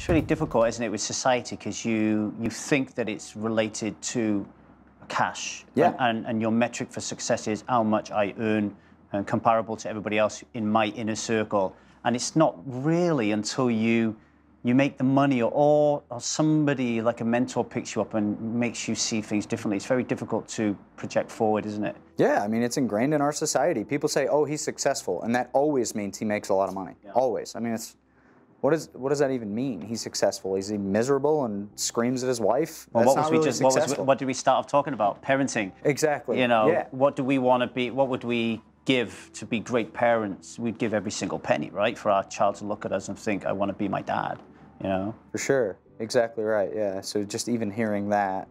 It's really difficult, isn't it, with society, because you think that it's related to cash. Yeah. And your metric for success is how much I earn comparable to everybody else in my inner circle. And it's not really until you make the money or somebody like a mentor picks you up and makes you see things differently. It's very difficult to project forward, isn't it? Yeah, I mean, it's ingrained in our society. People say, oh, he's successful, and that always means he makes a lot of money. Yeah. Always. I mean, it's what does that even mean? He's successful. Is he miserable and screams at his wife? Well, That's what did we start off talking about? Parenting. Exactly. You know, yeah. What do we want to be? What would we give to be great parents? We'd give every single penny, right, for our child to look at us and think, I want to be my dad. You know? For sure. Exactly right. Yeah. So just even hearing that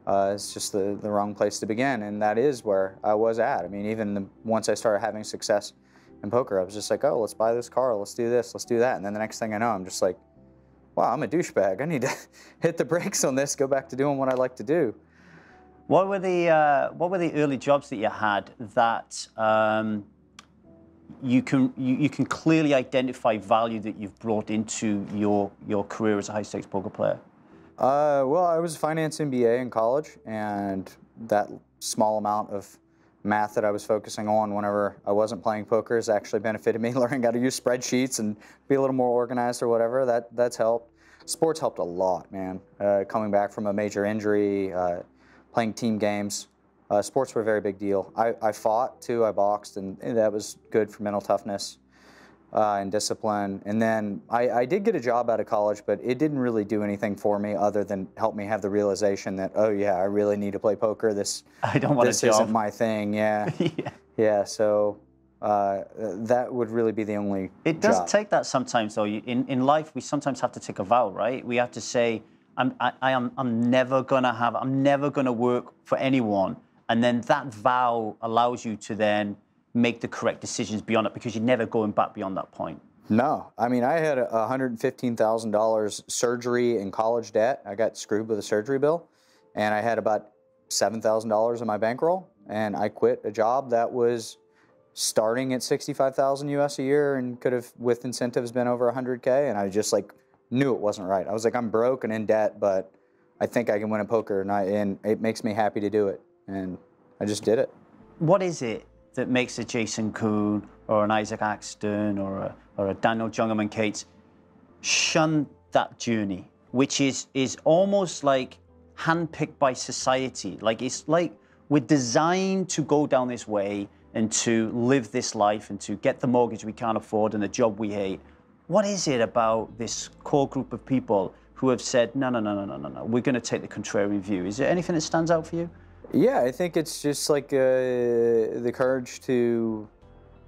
is just the wrong place to begin, and that is where I was at. I mean, even once I started having success in poker, I was just like, oh, let's buy this car, let's do this, let's do that. And then the next thing I know, I'm just like, wow, I'm a douchebag. I need to hit the brakes on this, go back to doing what I like to do. What were the early jobs that you had that you can clearly identify value that you've brought into your career as a high-stakes poker player? Well, I was a finance MBA in college, and that small amount of math that I was focusing on whenever I wasn't playing poker has actually benefited me, learning how to use spreadsheets and be a little more organized or whatever. That's helped. Sports helped a lot, man. Coming back from a major injury, playing team games, sports were a very big deal. I fought too, I boxed, and that was good for mental toughness and discipline. And then I did get a job out of college, but it didn't really do anything for me other than help me have the realization that, oh yeah, I really need to play poker. This isn't my thing. Yeah. Yeah. Yeah. So that would really be the only It does job. take that sometimes, though. In life, we sometimes have to take a vow, right? We have to say, I'm never gonna work for anyone, and then that vow allows you to then make the correct decisions beyond it, because you're never going back beyond that point. No, I mean, I had $115,000 surgery and college debt. I got screwed with a surgery bill, and I had about $7,000 in my bankroll, and I quit a job that was starting at $65,000 US a year and could have, with incentives, been over 100K, and I just like knew it wasn't right. I was like, I'm broke and in debt, but I think I can win a poker, and it makes me happy to do it, and I just did it. What is it that makes a Jason Koon or an Isaac Axton or a Daniel Jungerman Cates shun that journey, which is almost like handpicked by society? Like, it's like we're designed to go down this way and to live this life and to get the mortgage we can't afford and the job we hate. What is it about this core group of people who have said, no, we're going to take the contrarian view? Is there anything that stands out for you? Yeah, I think it's just like the courage to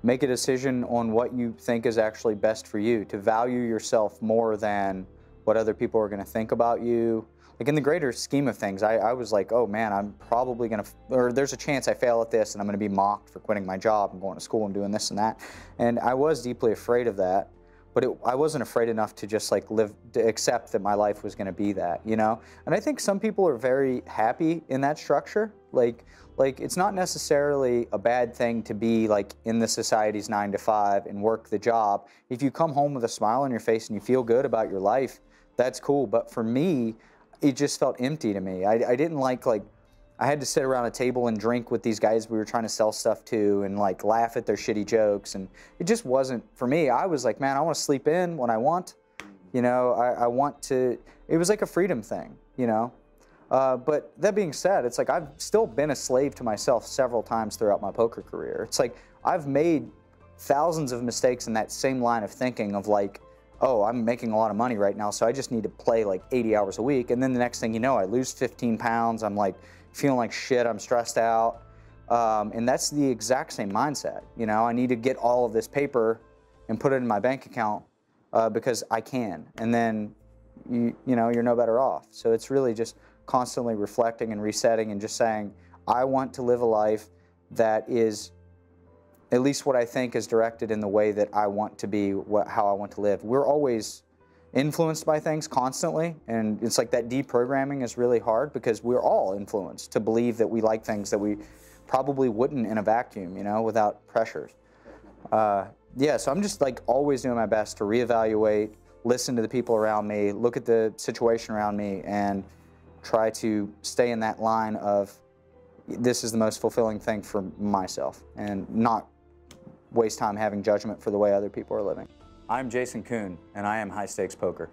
make a decision on what you think is actually best for you, to value yourself more than what other people are going to think about you. Like in the greater scheme of things, I was like, oh man, I'm probably going to, or there's a chance I fail at this and I'm going to be mocked for quitting my job and going to school and doing this and that. And I was deeply afraid of that. But I wasn't afraid enough to just like to accept that my life was going to be that, you know? And I think some people are very happy in that structure. Like it's not necessarily a bad thing to be like in the society's 9 to 5 and work the job. If you come home with a smile on your face and you feel good about your life, that's cool. But for me, it just felt empty to me. I didn't like I had to sit around a table and drink with these guys we were trying to sell stuff to and like laugh at their shitty jokes, and it just wasn't for me. I was like, man, I want to sleep in when I want, you know, I want to, it was like a freedom thing, you know. But that being said, it's like I've still been a slave to myself several times throughout my poker career. It's like I've made thousands of mistakes in that same line of thinking of like, oh, I'm making a lot of money right now, so I just need to play like 80 hours a week. And then the next thing you know, I lose 15 pounds. I'm like feeling like shit. I'm stressed out. And that's the exact same mindset. You know, I need to get all of this paper and put it in my bank account because I can. And then, you know, you're no better off. So it's really just constantly reflecting and resetting and just saying, I want to live a life that is at least what I think is directed in the way that I want to be, how I want to live. We're always influenced by things constantly, and it's like that deprogramming is really hard because we're all influenced to believe that we like things that we probably wouldn't in a vacuum, you know, without pressures. Yeah, so I'm just like always doing my best to reevaluate listen to the people around me, look at the situation around me, and try to stay in that line of this is the most fulfilling thing for myself, and not waste time having judgment for the way other people are living. I'm Jason Koon, and I am High Stakes Poker.